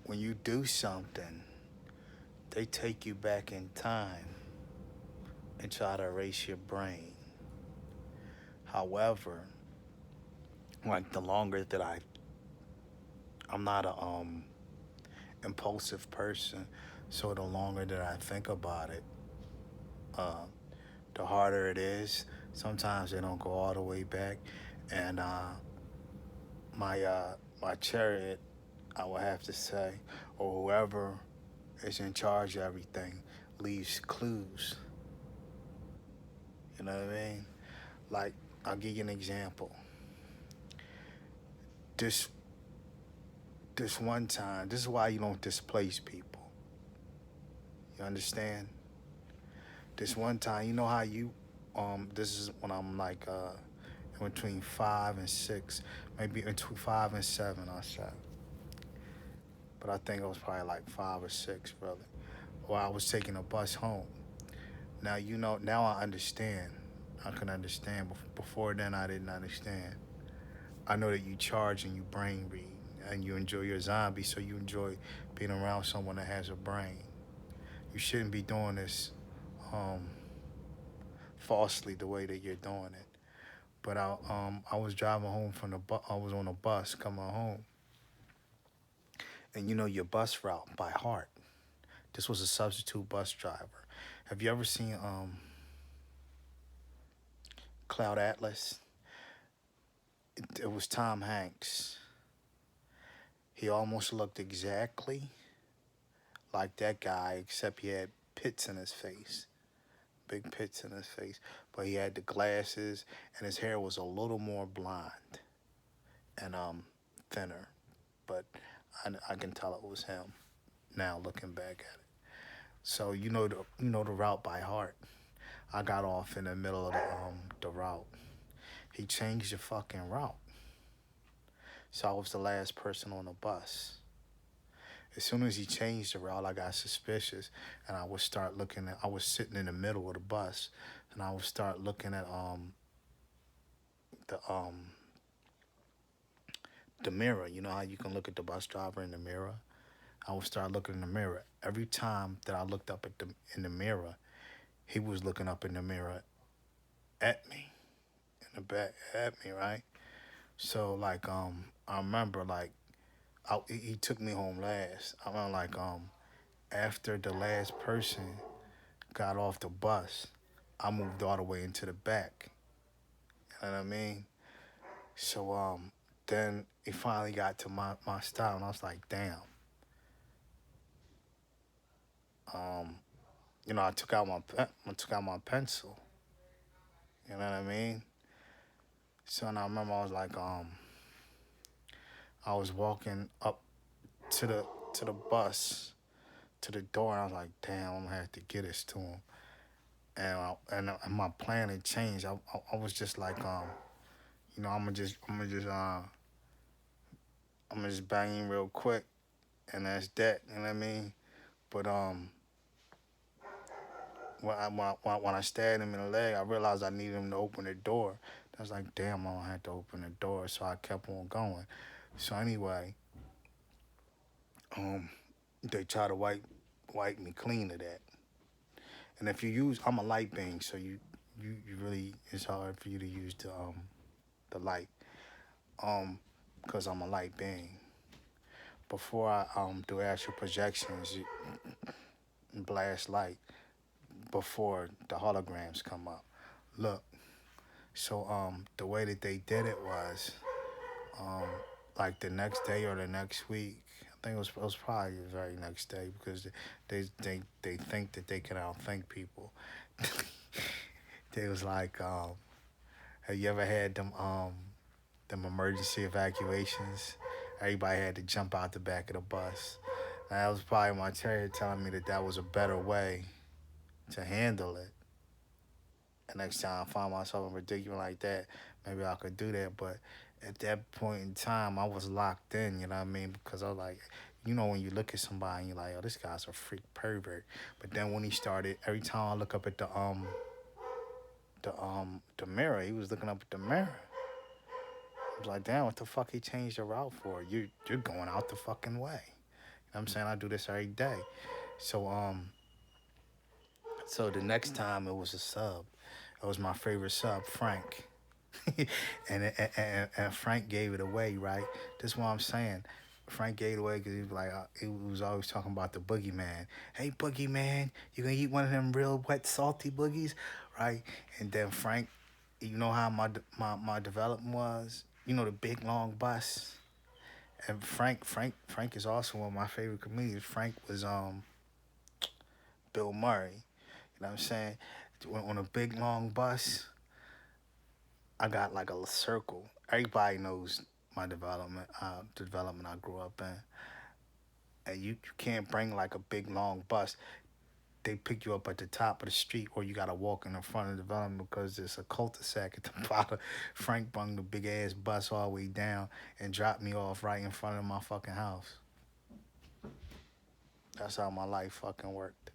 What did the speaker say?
when you do something, they take you back in time and try to erase your brain. However, like the longer that I'm not a impulsive person, so the longer that I think about it, uh, the harder it is. Sometimes they don't go all the way back, and my chariot, I would have to say, or whoever is in charge of everything, leaves clues. You know what I mean? Like, I'll give you an example. This this one time, this is why you don't displace people. You understand? This one time, you know how you this is when I'm like in between 5 and 6, maybe between 5 and 7 I said. But I think it was probably like 5 or 6 really. Or I was taking a bus home. Now you know now I understand. I can understand. Before then I didn't understand. I know that you charge and you brain read and you enjoy your zombie, so you enjoy being around someone that has a brain. You shouldn't be doing this um, falsely the way that you're doing it. But I was driving home from the bus. I was on a bus coming home, and you know your bus route by heart. This was a substitute bus driver. Have you ever seen Cloud Atlas? It was Tom Hanks. He almost looked exactly like that guy, except he had pits in his face, big pits in his face. But he had the glasses, and his hair was a little more blonde and thinner. But I can tell it was him now looking back at it. So you know the route by heart. I got off in the middle of the route. He changed the fucking route, so I was the last person on the bus. As soon as he changed the route, I got suspicious, and I would start looking at. I was sitting in the middle of the bus, and I would start looking at the the mirror. You know how you can look at the bus driver in the mirror. I would start looking in the mirror. Every time that I looked up at the in the mirror, he was looking up in the mirror at me, in the back at me, right? So like I remember like he took me home last. I remember like after the last person got off the bus, I moved all the way into the back. You know what I mean? So then it finally got to my stop, and I was like, damn. Um, I took out my pencil. You know what I mean? So and I remember I was like I was walking up to the bus to the door, and I was like, damn, I'm gonna have to get this to him. And my plan had changed. I was just like I'm gonna just bang him real quick, and that's that. You know what I mean? But when I stabbed him in the leg, I realized I needed him to open the door. I was like, damn, I don't have to open the door, so I kept on going. So anyway, um, they try to wipe me clean of that. And if you use, I'm a light being, so you really it's hard for you to use the light, um, because I'm a light being. Before I do astral projections, you blast light before the holograms come up. Look, so the way that they did it was um like the next day or the next week. I think it was probably the very next day because they think that they can outthink people. They was like, have you ever had them emergency evacuations? Everybody had to jump out the back of the bus. And that was probably my chariot telling me that that was a better way to handle it. And next time I find myself in a predicament like that, maybe I could do that. But at that point in time, I was locked in. You know what I mean? Because I was like, you know, when you look at somebody and you're like, oh, this guy's a freak pervert. But then when he started, every time I look up at the mirror, he was looking up at the mirror. I was like, damn, what the fuck he changed the route for? You're going out the fucking way. what I'm saying? I do this every day. So so the next time it was a sub. It was my favorite sub, Frank. And Frank gave it away, right? That's what I'm saying. Frank gave it away because he was like, he was always talking about the boogeyman. Hey, boogeyman, you gonna eat one of them real wet, salty boogies, right? And then Frank, you know how my development was. You know the big long bus. And Frank is also one of my favorite comedians. Frank was Bill Murray. You know what I'm saying? On a big long bus, I got like a circle. Everybody knows my development, the development I grew up in. And you can't bring like a big long bus. They pick you up at the top of the street, or you gotta walk in the front of the development because there's a cul-de-sac at the bottom. Frank brung the big ass bus all the way down and dropped me off right in front of my fucking house. That's how my life fucking worked.